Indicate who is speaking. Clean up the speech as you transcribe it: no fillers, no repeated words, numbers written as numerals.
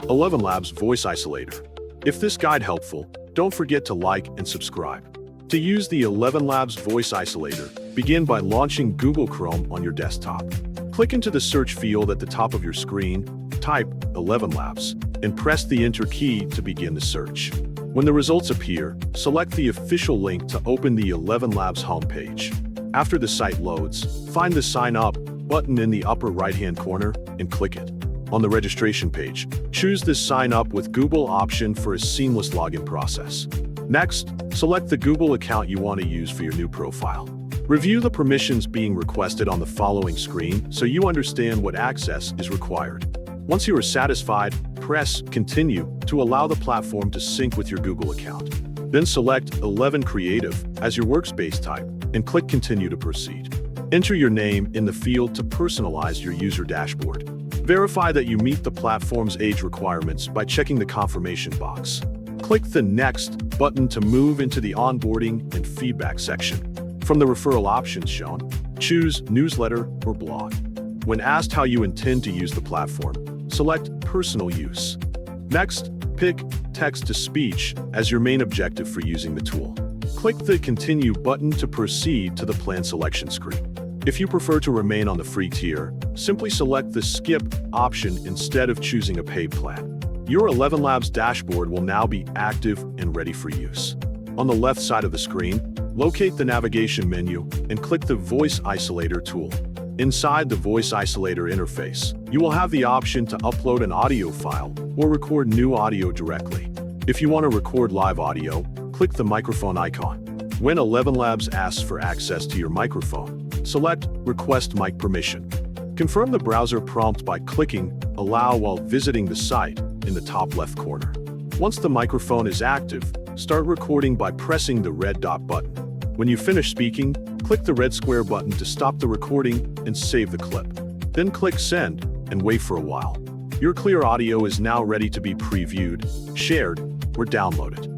Speaker 1: ElevenLabs Voice Isolator. If this guide helpful, don't forget to like and subscribe. To use the ElevenLabs Voice Isolator, begin by launching Google Chrome on your desktop. Click into the search field at the top of your screen, type ElevenLabs, and press the Enter key to begin the search. When the results appear, select the official link to open the ElevenLabs homepage. After the site loads, find the Sign Up button in the upper right-hand corner and click it. On the registration page, choose the Sign Up with Google option for a seamless login process. Next, select the Google account you want to use for your new profile. Review the permissions being requested on the following screen so you understand what access is required. Once you are satisfied, press Continue to allow the platform to sync with your Google account. Then select 11 Creative as your workspace type and click Continue to proceed. Enter your name in the field to personalize your user dashboard. Verify that you meet the platform's age requirements by checking the confirmation box. Click the Next button to move into the onboarding and feedback section. From the referral options shown, choose Newsletter or Blog. When asked how you intend to use the platform, select Personal Use. Next, pick Text-to-Speech as your main objective for using the tool. Click the Continue button to proceed to the plan selection screen. If you prefer to remain on the free tier, simply select the Skip option instead of choosing a paid plan. Your ElevenLabs dashboard will now be active and ready for use. On the left side of the screen, locate the navigation menu and click the Voice Isolator tool. Inside the Voice Isolator interface, you will have the option to upload an audio file or record new audio directly. If you want to record live audio, click the microphone icon. When ElevenLabs asks for access to your microphone, select Request Mic Permission. Confirm the browser prompt by clicking Allow while visiting the site in the top left corner. Once the microphone is active, start recording by pressing the red dot button. When you finish speaking, click the red square button to stop the recording and save the clip. Then click Send and wait for a while. Your clear audio is now ready to be previewed, shared, or downloaded.